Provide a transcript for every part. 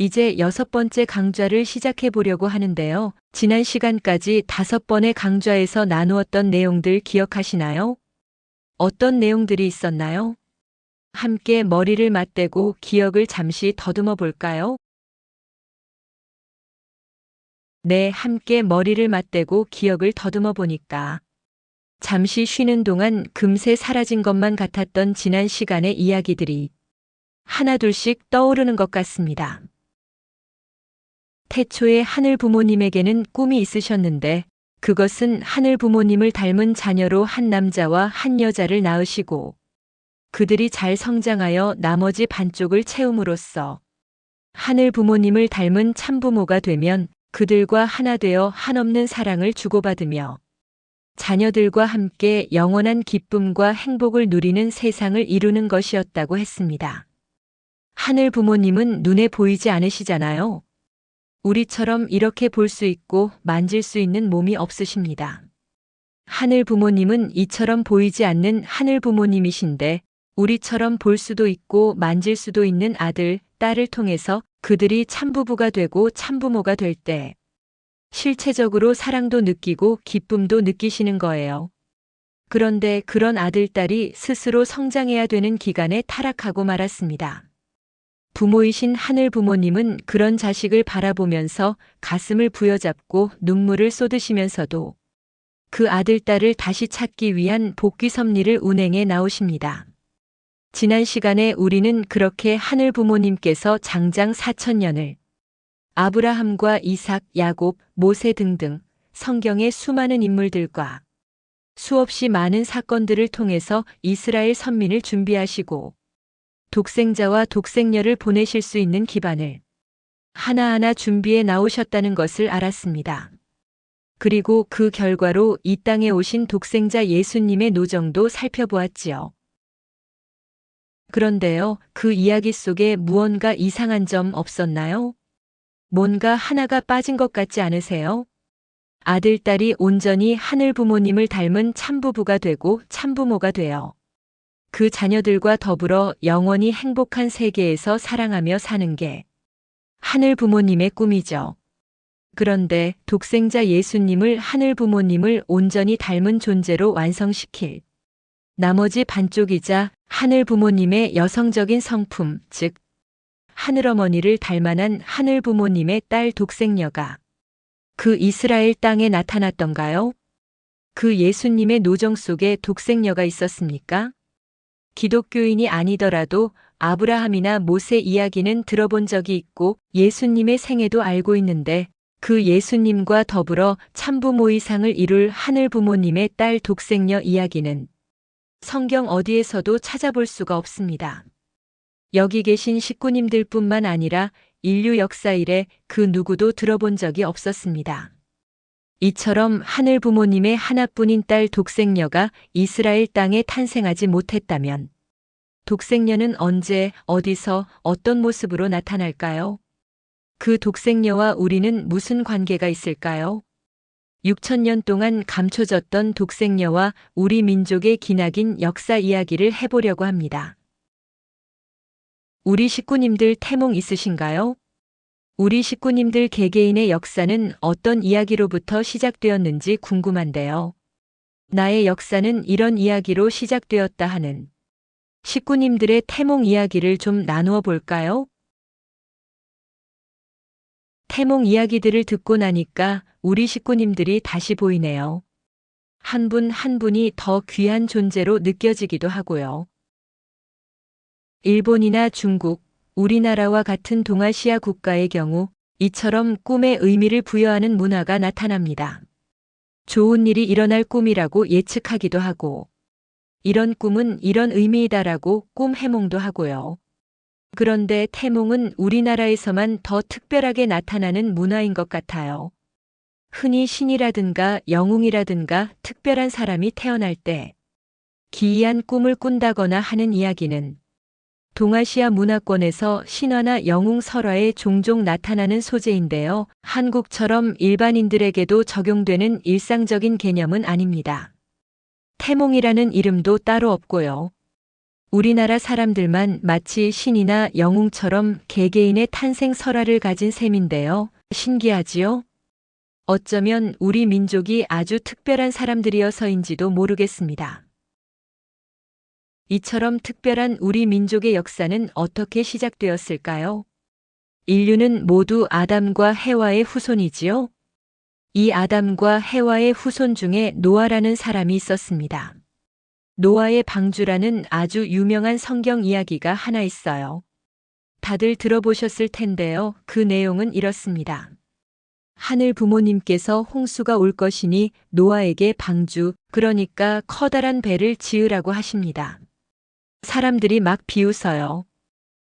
이제 6번째 강좌를 시작해 보려고 하는데요. 지난 시간까지 5번의 강좌에서 나누었던 내용들 기억하시나요? 어떤 내용들이 있었나요? 함께 머리를 맞대고 기억을 잠시 더듬어 볼까요? 네, 함께 머리를 맞대고 기억을 더듬어 보니까 잠시 쉬는 동안 금세 사라진 것만 같았던 지난 시간의 이야기들이 하나둘씩 떠오르는 것 같습니다. 태초에 하늘 부모님에게는 꿈이 있으셨는데 그것은 하늘 부모님을 닮은 자녀로 한 남자와 한 여자를 낳으시고 그들이 잘 성장하여 나머지 반쪽을 채움으로써 하늘 부모님을 닮은 참부모가 되면 그들과 하나 되어 한없는 사랑을 주고받으며 자녀들과 함께 영원한 기쁨과 행복을 누리는 세상을 이루는 것이었다고 했습니다. 하늘 부모님은 눈에 보이지 않으시잖아요. 우리처럼 이렇게 볼 수 있고 만질 수 있는 몸이 없으십니다. 하늘 부모님은 이처럼 보이지 않는 하늘 부모님이신데 우리처럼 볼 수도 있고 만질 수도 있는 아들, 딸을 통해서 그들이 참부부가 되고 참부모가 될 때 실체적으로 사랑도 느끼고 기쁨도 느끼시는 거예요. 그런데 그런 아들, 딸이 스스로 성장해야 되는 기간에 타락하고 말았습니다. 부모이신 하늘 부모님은 그런 자식을 바라보면서 가슴을 부여잡고 눈물을 쏟으시면서도 그 아들, 딸을 다시 찾기 위한 복귀 섭리를 운행해 나오십니다. 지난 시간에 우리는 그렇게 하늘 부모님께서 장장 4,000년을 아브라함과 이삭, 야곱, 모세 등등 성경의 수많은 인물들과 수없이 많은 사건들을 통해서 이스라엘 선민을 준비하시고 독생자와 독생녀를 보내실 수 있는 기반을 하나하나 준비해 나오셨다는 것을 알았습니다. 그리고 그 결과로 이 땅에 오신 독생자 예수님의 노정도 살펴보았지요. 그런데요, 그 이야기 속에 무언가 이상한 점 없었나요? 뭔가 하나가 빠진 것 같지 않으세요? 아들, 딸이 온전히 하늘 부모님을 닮은 참부부가 되고 참부모가 되어 그 자녀들과 더불어 영원히 행복한 세계에서 사랑하며 사는 게 하늘 부모님의 꿈이죠. 그런데 독생자 예수님을 하늘 부모님을 온전히 닮은 존재로 완성시킬 나머지 반쪽이자 하늘 부모님의 여성적인 성품, 즉 하늘어머니를 닮아난 하늘 부모님의 딸 독생녀가 그 이스라엘 땅에 나타났던가요? 그 예수님의 노정 속에 독생녀가 있었습니까? 기독교인이 아니더라도 아브라함이나 모세 이야기는 들어본 적이 있고 예수님의 생애도 알고 있는데 그 예수님과 더불어 참부모이상을 이룰 하늘 부모님의 딸 독생녀 이야기는 성경 어디에서도 찾아볼 수가 없습니다. 여기 계신 식구님들뿐만 아니라 인류 역사 이래 그 누구도 들어본 적이 없었습니다. 이처럼 하늘 부모님의 하나뿐인 딸 독생녀가 이스라엘 땅에 탄생하지 못했다면 독생녀는 언제, 어디서, 어떤 모습으로 나타날까요? 그 독생녀와 우리는 무슨 관계가 있을까요? 6,000년 동안 감춰졌던 독생녀와 우리 민족의 기나긴 역사 이야기를 해보려고 합니다. 우리 식구님들 태몽 있으신가요? 우리 식구님들 개개인의 역사는 어떤 이야기로부터 시작되었는지 궁금한데요. 나의 역사는 이런 이야기로 시작되었다 하는 식구님들의 태몽 이야기를 좀 나누어 볼까요? 태몽 이야기들을 듣고 나니까 우리 식구님들이 다시 보이네요. 한 분 한 분이 더 귀한 존재로 느껴지기도 하고요. 일본이나 중국, 우리나라와 같은 동아시아 국가의 경우 이처럼 꿈에 의미를 부여하는 문화가 나타납니다. 좋은 일이 일어날 꿈이라고 예측하기도 하고 이런 꿈은 이런 의미이다라고 꿈 해몽도 하고요. 그런데 태몽은 우리나라에서만 더 특별하게 나타나는 문화인 것 같아요. 흔히 신이라든가 영웅이라든가 특별한 사람이 태어날 때 기이한 꿈을 꾼다거나 하는 이야기는 동아시아 문화권에서 신화나 영웅 설화에 종종 나타나는 소재인데요. 한국처럼 일반인들에게도 적용되는 일상적인 개념은 아닙니다. 태몽이라는 이름도 따로 없고요. 우리나라 사람들만 마치 신이나 영웅처럼 개개인의 탄생 설화를 가진 셈인데요. 신기하지요? 어쩌면 우리 민족이 아주 특별한 사람들이어서인지도 모르겠습니다. 이처럼 특별한 우리 민족의 역사는 어떻게 시작되었을까요? 인류는 모두 아담과 해와의 후손이지요. 이 아담과 해와의 후손 중에 노아라는 사람이 있었습니다. 노아의 방주라는 아주 유명한 성경 이야기가 하나 있어요. 다들 들어보셨을 텐데요. 그 내용은 이렇습니다. 하늘 부모님께서 홍수가 올 것이니 노아에게 방주, 그러니까 커다란 배를 지으라고 하십니다. 사람들이 막 비웃어요.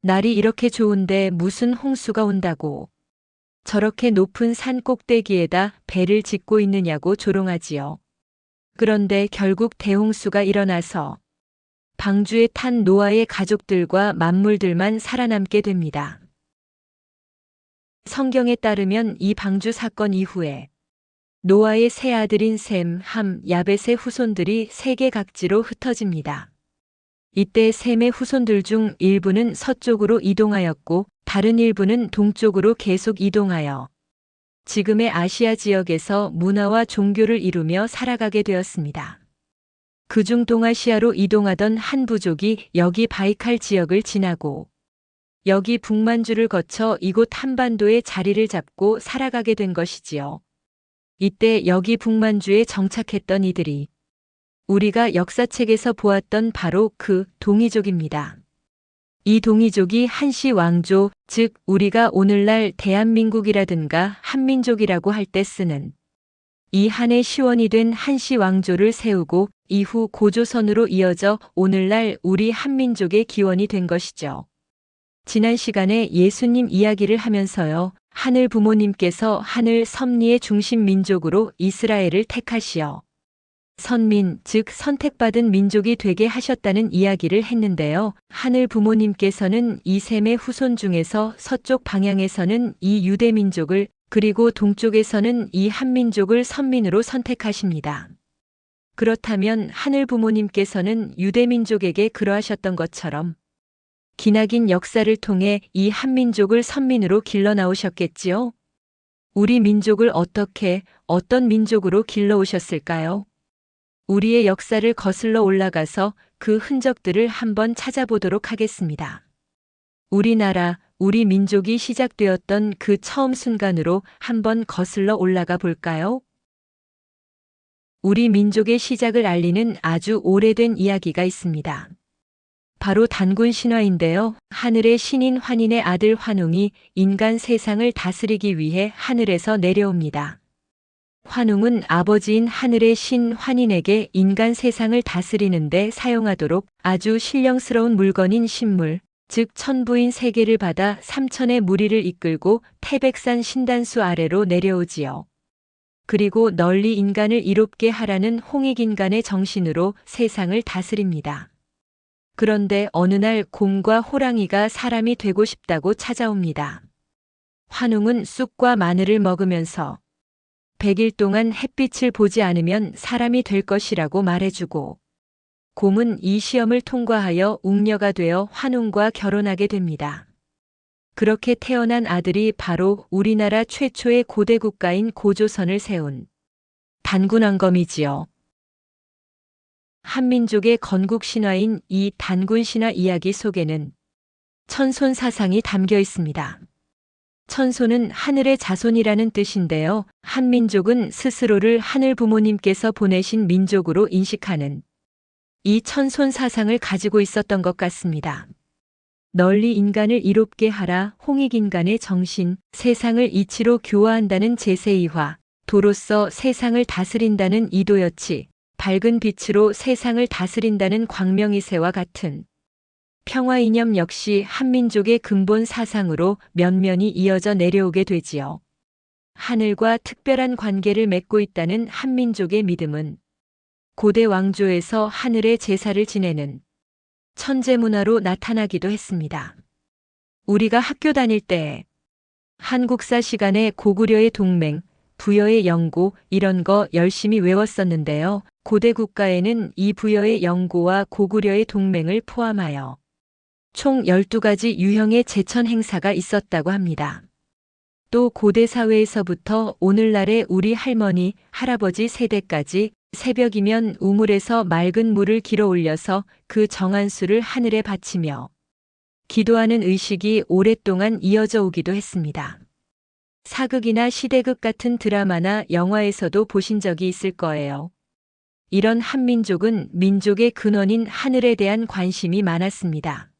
날이 이렇게 좋은데 무슨 홍수가 온다고. 저렇게 높은 산 꼭대기에다 배를 짓고 있느냐고 조롱하지요. 그런데 결국 대홍수가 일어나서 방주에 탄 노아의 가족들과 만물들만 살아남게 됩니다. 성경에 따르면 이 방주 사건 이후에 노아의 세 아들인 셈, 함, 야벳의 후손들이 세계 각지로 흩어집니다. 이때 셈의 후손들 중 일부는 서쪽으로 이동하였고 다른 일부는 동쪽으로 계속 이동하여 지금의 아시아 지역에서 문화와 종교를 이루며 살아가게 되었습니다. 그중 동아시아로 이동하던 한 부족이 여기 바이칼 지역을 지나고 여기 북만주를 거쳐 이곳 한반도에 자리를 잡고 살아가게 된 것이지요. 이때 여기 북만주에 정착했던 이들이 우리가 역사책에서 보았던 바로 그 동이족입니다. 이 동이족이 한시 왕조, 즉 우리가 오늘날 대한민국이라든가 한민족이라고 할 때 쓰는 이 한의 시원이 된 한시 왕조를 세우고 이후 고조선으로 이어져 오늘날 우리 한민족의 기원이 된 것이죠. 지난 시간에 예수님 이야기를 하면서요. 하늘 부모님께서 하늘 섭리의 중심 민족으로 이스라엘을 택하시어 선민, 즉 선택받은 민족이 되게 하셨다는 이야기를 했는데요. 하늘 부모님께서는 이 셈의 후손 중에서 서쪽 방향에서는 이 유대 민족을 그리고 동쪽에서는 이 한민족을 선민으로 선택하십니다. 그렇다면 하늘 부모님께서는 유대 민족에게 그러하셨던 것처럼 기나긴 역사를 통해 이 한민족을 선민으로 길러 나오셨겠지요? 우리 민족을 어떻게, 어떤 민족으로 길러 오셨을까요? 우리의 역사를 거슬러 올라가서 그 흔적들을 한번 찾아보도록 하겠습니다. 우리나라, 우리 민족이 시작되었던 그 처음 순간으로 한번 거슬러 올라가 볼까요? 우리 민족의 시작을 알리는 아주 오래된 이야기가 있습니다. 바로 단군 신화인데요. 하늘의 신인 환인의 아들 환웅이 인간 세상을 다스리기 위해 하늘에서 내려옵니다. 환웅은 아버지인 하늘의 신 환인에게 인간 세상을 다스리는데 사용하도록 아주 신령스러운 물건인 신물, 즉 천부인 세 개를 받아 삼천의 무리를 이끌고 태백산 신단수 아래로 내려오지요. 그리고 널리 인간을 이롭게 하라는 홍익인간의 정신으로 세상을 다스립니다. 그런데 어느 날 곰과 호랑이가 사람이 되고 싶다고 찾아옵니다. 환웅은 쑥과 마늘을 먹으면서 100일 동안 햇빛을 보지 않으면 사람이 될 것이라고 말해주고 곰은 이 시험을 통과하여 웅녀가 되어 환웅과 결혼하게 됩니다. 그렇게 태어난 아들이 바로 우리나라 최초의 고대 국가인 고조선을 세운 단군왕검이지요. 한민족의 건국 신화인 이 단군 신화 이야기 속에는 천손 사상이 담겨 있습니다. 천손은 하늘의 자손이라는 뜻인데요. 한민족은 스스로를 하늘 부모님께서 보내신 민족으로 인식하는 이 천손 사상을 가지고 있었던 것 같습니다. 널리 인간을 이롭게 하라 홍익인간의 정신, 세상을 이치로 교화한다는 제세이화, 도로서 세상을 다스린다는 이도여치, 밝은 빛으로 세상을 다스린다는 광명이세와 같은 평화 이념 역시 한민족의 근본 사상으로 면면이 이어져 내려오게 되지요. 하늘과 특별한 관계를 맺고 있다는 한민족의 믿음은 고대 왕조에서 하늘의 제사를 지내는 천재 문화로 나타나기도 했습니다. 우리가 학교 다닐 때 한국사 시간에 고구려의 동맹, 부여의 영고 이런 거 열심히 외웠었는데요. 고대 국가에는 이 부여의 영고와 고구려의 동맹을 포함하여 총 12가지 유형의 제천 행사가 있었다고 합니다. 또 고대 사회에서부터 오늘날의 우리 할머니, 할아버지 세대까지 새벽이면 우물에서 맑은 물을 길어 올려서 그 정한 수를 하늘에 바치며 기도하는 의식이 오랫동안 이어져 오기도 했습니다. 사극이나 시대극 같은 드라마나 영화에서도 보신 적이 있을 거예요. 이런 한민족은 민족의 근원인 하늘에 대한 관심이 많았습니다.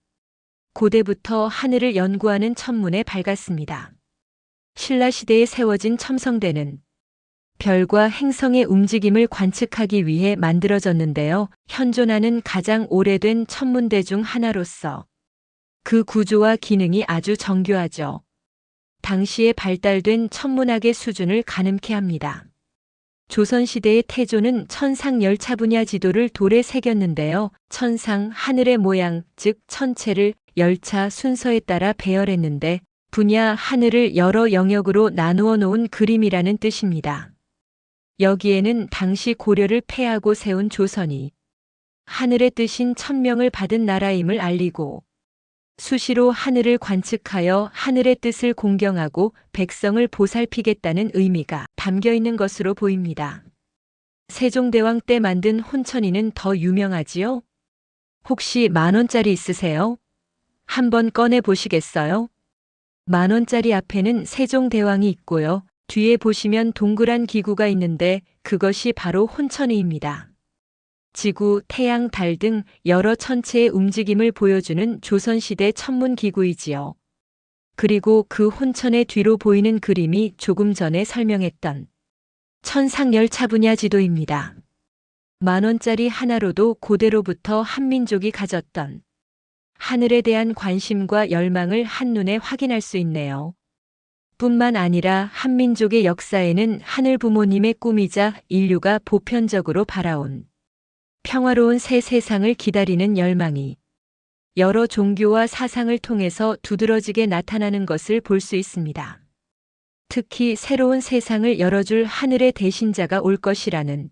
고대부터 하늘을 연구하는 천문에 밝았습니다. 신라시대에 세워진 첨성대는 별과 행성의 움직임을 관측하기 위해 만들어졌는데요. 현존하는 가장 오래된 천문대 중 하나로서 그 구조와 기능이 아주 정교하죠. 당시에 발달된 천문학의 수준을 가늠케 합니다. 조선시대의 태조는 천상 열차 분야 지도를 돌에 새겼는데요. 천상, 하늘의 모양, 즉 천체를 열차 순서에 따라 배열했는데 분야 하늘을 여러 영역으로 나누어 놓은 그림이라는 뜻입니다. 여기에는 당시 고려를 패하고 세운 조선이 하늘의 뜻인 천명을 받은 나라임을 알리고 수시로 하늘을 관측하여 하늘의 뜻을 공경하고 백성을 보살피겠다는 의미가 담겨 있는 것으로 보입니다. 세종대왕 때 만든 혼천이는 더 유명하지요? 혹시 10,000원짜리 있으세요? 한번 꺼내 보시겠어요? 10,000원짜리 앞에는 세종대왕이 있고요. 뒤에 보시면 동그란 기구가 있는데 그것이 바로 혼천이입니다. 지구, 태양, 달 등 여러 천체의 움직임을 보여주는 조선시대 천문기구이지요. 그리고 그 혼천의 뒤로 보이는 그림이 조금 전에 설명했던 천상열차 분야 지도입니다. 10,000원짜리 하나로도 고대로부터 한민족이 가졌던 하늘에 대한 관심과 열망을 한눈에 확인할 수 있네요. 뿐만 아니라 한민족의 역사에는 하늘 부모님의 꿈이자 인류가 보편적으로 바라온 평화로운 새 세상을 기다리는 열망이 여러 종교와 사상을 통해서 두드러지게 나타나는 것을 볼 수 있습니다. 특히 새로운 세상을 열어줄 하늘의 대신자가 올 것이라는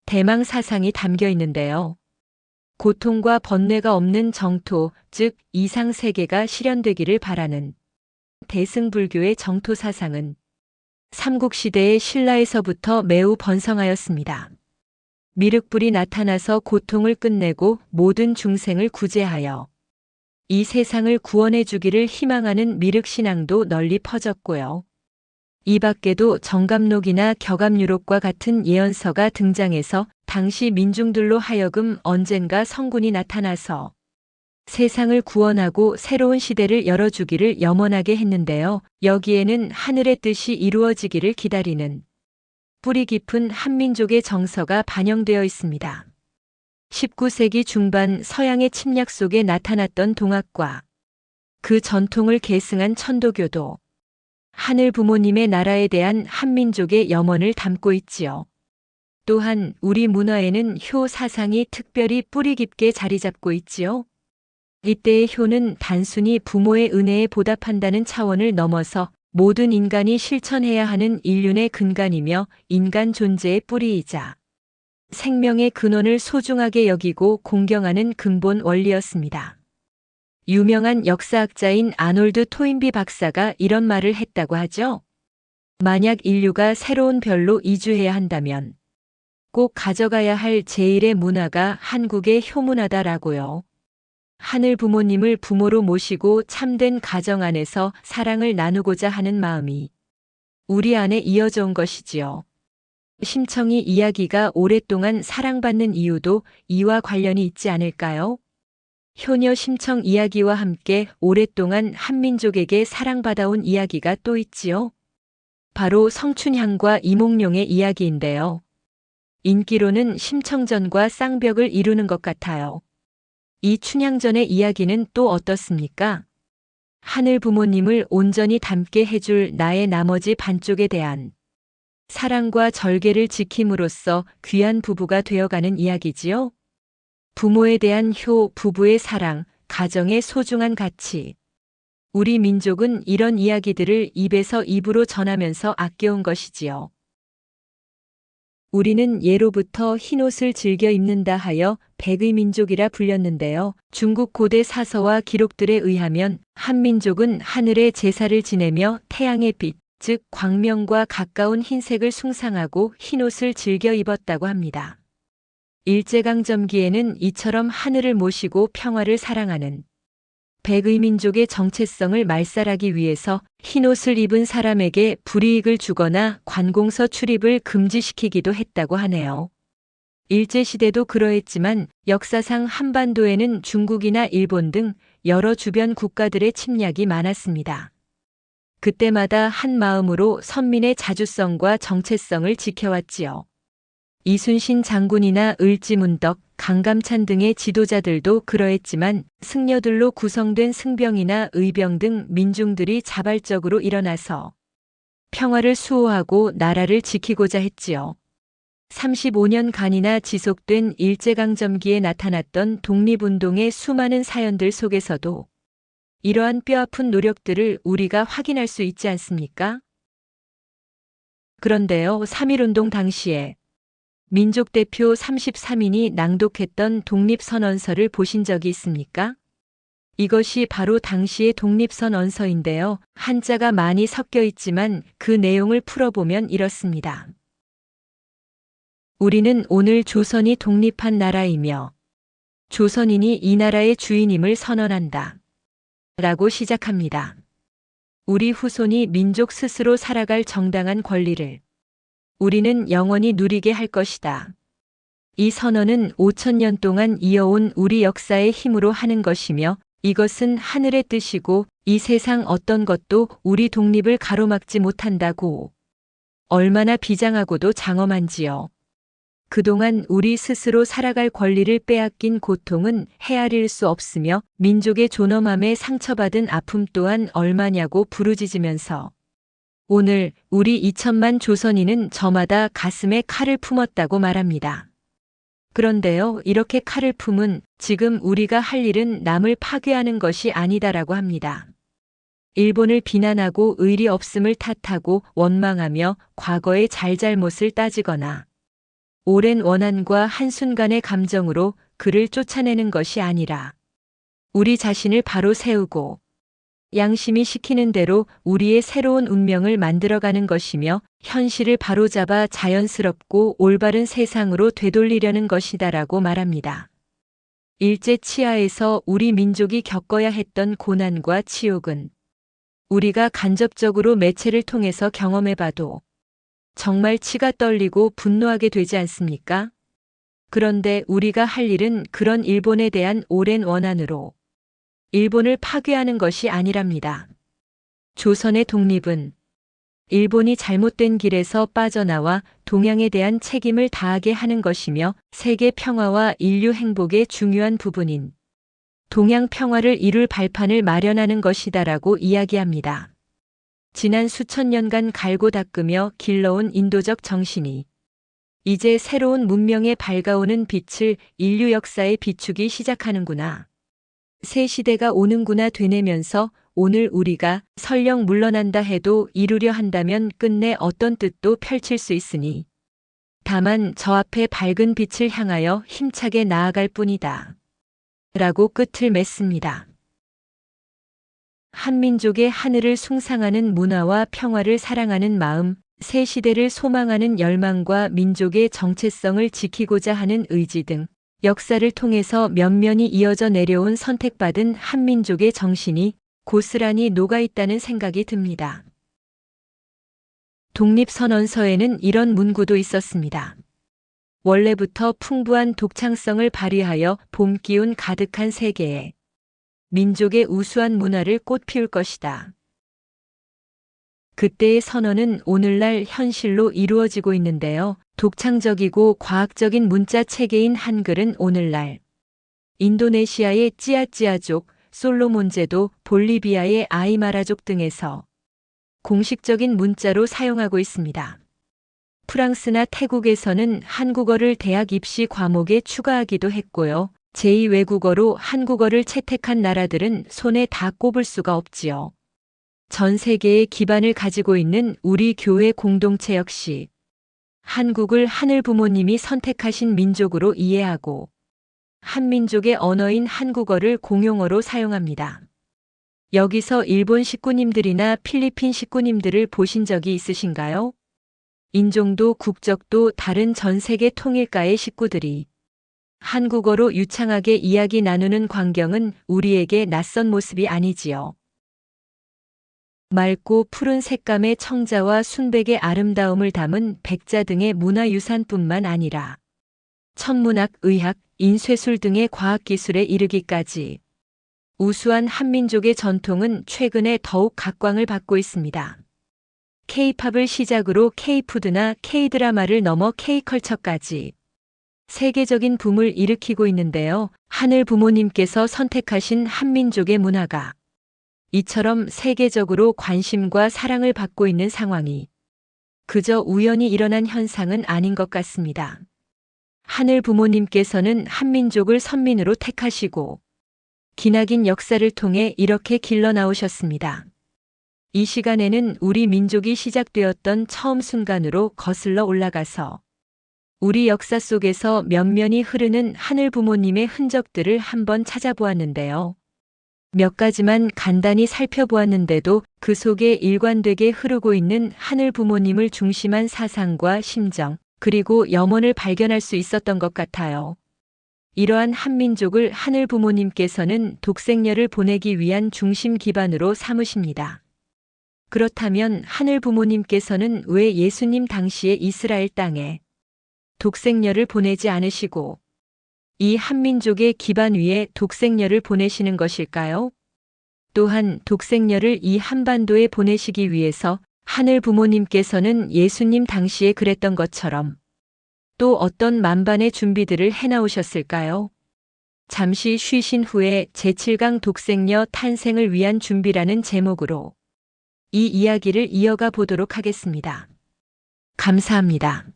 대망 사상이 담겨 있는데요. 고통과 번뇌가 없는 정토, 즉 이상세계가 실현되기를 바라는 대승불교의 정토 사상은 삼국시대의 신라에서부터 매우 번성하였습니다. 미륵불이 나타나서 고통을 끝내고 모든 중생을 구제하여 이 세상을 구원해 주기를 희망하는 미륵신앙도 널리 퍼졌고요. 이 밖에도 정감록이나 격암유록과 같은 예언서가 등장해서 당시 민중들로 하여금 언젠가 성군이 나타나서 세상을 구원하고 새로운 시대를 열어주기를 염원하게 했는데요. 여기에는 하늘의 뜻이 이루어지기를 기다리는 뿌리 깊은 한민족의 정서가 반영되어 있습니다. 19세기 중반 서양의 침략 속에 나타났던 동학과 그 전통을 계승한 천도교도 하늘 부모님의 나라에 대한 한민족의 염원을 담고 있지요. 또한 우리 문화에는 효 사상이 특별히 뿌리 깊게 자리 잡고 있지요. 이때의 효는 단순히 부모의 은혜에 보답한다는 차원을 넘어서 모든 인간이 실천해야 하는 인륜의 근간이며 인간 존재의 뿌리이자 생명의 근원을 소중하게 여기고 공경하는 근본 원리였습니다. 유명한 역사학자인 아놀드 토인비 박사가 이런 말을 했다고 하죠. 만약 인류가 새로운 별로 이주해야 한다면 꼭 가져가야 할 제1의 문화가 한국의 효문화다라고요. 하늘 부모님을 부모로 모시고 참된 가정 안에서 사랑을 나누고자 하는 마음이 우리 안에 이어져 온 것이지요. 심청이 이야기가 오랫동안 사랑받는 이유도 이와 관련이 있지 않을까요? 효녀 심청 이야기와 함께 오랫동안 한민족에게 사랑받아온 이야기가 또 있지요. 바로 성춘향과 이몽룡의 이야기인데요. 인기로는 심청전과 쌍벽을 이루는 것 같아요. 이 춘향전의 이야기는 또 어떻습니까? 하늘 부모님을 온전히 닮게 해줄 나의 나머지 반쪽에 대한 사랑과 절개를 지킴으로써 귀한 부부가 되어가는 이야기지요. 부모에 대한 효, 부부의 사랑, 가정의 소중한 가치. 우리 민족은 이런 이야기들을 입에서 입으로 전하면서 아껴온 것이지요. 우리는 예로부터 흰옷을 즐겨 입는다 하여 백의 민족이라 불렸는데요. 중국 고대 사서와 기록들에 의하면 한민족은 하늘의 제사를 지내며 태양의 빛, 즉 광명과 가까운 흰색을 숭상하고 흰옷을 즐겨 입었다고 합니다. 일제강점기에는 이처럼 하늘을 모시고 평화를 사랑하는 백의 민족의 정체성을 말살하기 위해서 흰옷을 입은 사람에게 불이익을 주거나 관공서 출입을 금지시키기도 했다고 하네요. 일제시대도 그러했지만 역사상 한반도에는 중국이나 일본 등 여러 주변 국가들의 침략이 많았습니다. 그때마다 한 마음으로 선민의 자주성과 정체성을 지켜왔지요. 이순신 장군이나 을지문덕, 강감찬 등의 지도자들도 그러했지만 승려들로 구성된 승병이나 의병 등 민중들이 자발적으로 일어나서 평화를 수호하고 나라를 지키고자 했지요. 35년간이나 지속된 일제강점기에 나타났던 독립운동의 수많은 사연들 속에서도 이러한 뼈아픈 노력들을 우리가 확인할 수 있지 않습니까? 그런데요, 3.1운동 당시에 민족 대표 33인이 낭독했던 독립선언서를 보신 적이 있습니까? 이것이 바로 당시의 독립선언서인데요. 한자가 많이 섞여 있지만 그 내용을 풀어보면 이렇습니다. 우리는 오늘 조선이 독립한 나라이며 조선인이 이 나라의 주인임을 선언한다. 라고 시작합니다. 우리 후손이 민족 스스로 살아갈 정당한 권리를 우리는 영원히 누리게 할 것이다. 이 선언은 5,000년 동안 이어온 우리 역사의 힘으로 하는 것이며 이것은 하늘의 뜻이고 이 세상 어떤 것도 우리 독립을 가로막지 못한다고. 얼마나 비장하고도 장엄한지요. 그동안 우리 스스로 살아갈 권리를 빼앗긴 고통은 헤아릴 수 없으며 민족의 존엄함에 상처받은 아픔 또한 얼마냐고 부르짖으면서 오늘 우리 2천만 조선인은 저마다 가슴에 칼을 품었다고 말합니다. 그런데요, 이렇게 칼을 품은 지금 우리가 할 일은 남을 파괴하는 것이 아니다라고 합니다. 일본을 비난하고 의리 없음을 탓하고 원망하며 과거의 잘잘못을 따지거나 오랜 원한과 한순간의 감정으로 그를 쫓아내는 것이 아니라 우리 자신을 바로 세우고 양심이 시키는 대로 우리의 새로운 운명을 만들어가는 것이며 현실을 바로잡아 자연스럽고 올바른 세상으로 되돌리려는 것이다라고 말합니다. 일제 치하에서 우리 민족이 겪어야 했던 고난과 치욕은 우리가 간접적으로 매체를 통해서 경험해봐도 정말 치가 떨리고 분노하게 되지 않습니까? 그런데 우리가 할 일은 그런 일본에 대한 오랜 원한으로 일본을 파괴하는 것이 아니랍니다. 조선의 독립은 일본이 잘못된 길에서 빠져나와 동양에 대한 책임을 다하게 하는 것이며 세계 평화와 인류 행복의 중요한 부분인 동양 평화를 이룰 발판을 마련하는 것이다라고 이야기합니다. 지난 수천 년간 갈고 닦으며 길러온 인도적 정신이 이제 새로운 문명에 밝아오는 빛을 인류 역사에 비추기 시작하는구나. 새 시대가 오는구나 되뇌면서 오늘 우리가 설령 물러난다 해도 이루려 한다면 끝내 어떤 뜻도 펼칠 수 있으니 다만 저 앞에 밝은 빛을 향하여 힘차게 나아갈 뿐이다. 라고 끝을 맺습니다. 한민족의 하늘을 숭상하는 문화와 평화를 사랑하는 마음, 새 시대를 소망하는 열망과 민족의 정체성을 지키고자 하는 의지 등 역사를 통해서 면면이 이어져 내려온 선택받은 한민족의 정신이 고스란히 녹아있다는 생각이 듭니다. 독립선언서에는 이런 문구도 있었습니다. 원래부터 풍부한 독창성을 발휘하여 봄 기운 가득한 세계에 민족의 우수한 문화를 꽃피울 것이다. 그때의 선언은 오늘날 현실로 이루어지고 있는데요. 독창적이고 과학적인 문자 체계인 한글은 오늘날 인도네시아의 찌아찌아족, 솔로몬제도, 볼리비아의 아이마라족 등에서 공식적인 문자로 사용하고 있습니다. 프랑스나 태국에서는 한국어를 대학 입시 과목에 추가하기도 했고요. 제2외국어로 한국어를 채택한 나라들은 손에 다 꼽을 수가 없지요. 전 세계의 기반을 가지고 있는 우리 교회 공동체 역시 한국을 하늘 부모님이 선택하신 민족으로 이해하고 한민족의 언어인 한국어를 공용어로 사용합니다. 여기서 일본 식구님들이나 필리핀 식구님들을 보신 적이 있으신가요? 인종도 국적도 다른 전 세계 통일가의 식구들이 한국어로 유창하게 이야기 나누는 광경은 우리에게 낯선 모습이 아니지요. 맑고 푸른 색감의 청자와 순백의 아름다움을 담은 백자 등의 문화유산뿐만 아니라 천문학, 의학, 인쇄술 등의 과학기술에 이르기까지 우수한 한민족의 전통은 최근에 더욱 각광을 받고 있습니다. K-팝을 시작으로 K-푸드나 K-드라마를 넘어 K-컬처까지 세계적인 붐을 일으키고 있는데요. 하늘 부모님께서 선택하신 한민족의 문화가 이처럼 세계적으로 관심과 사랑을 받고 있는 상황이 그저 우연히 일어난 현상은 아닌 것 같습니다. 하늘 부모님께서는 한민족을 선민으로 택하시고 기나긴 역사를 통해 이렇게 길러 나오셨습니다. 이 시간에는 우리 민족이 시작되었던 처음 순간으로 거슬러 올라가서 우리 역사 속에서 면면히 흐르는 하늘 부모님의 흔적들을 한번 찾아보았는데요. 몇 가지만 간단히 살펴보았는데도 그 속에 일관되게 흐르고 있는 하늘 부모님을 중심한 사상과 심정, 그리고 염원을 발견할 수 있었던 것 같아요. 이러한 한민족을 하늘 부모님께서는 독생녀를 보내기 위한 중심 기반으로 삼으십니다. 그렇다면 하늘 부모님께서는 왜 예수님 당시에 이스라엘 땅에 독생녀를 보내지 않으시고 이 한민족의 기반 위에 독생녀를 보내시는 것일까요? 또한 독생녀를 이 한반도에 보내시기 위해서 하늘 부모님께서는 예수님 당시에 그랬던 것처럼 또 어떤 만반의 준비들을 해나오셨을까요? 잠시 쉬신 후에 제7강 독생녀 탄생을 위한 준비라는 제목으로 이 이야기를 이어가 보도록 하겠습니다. 감사합니다.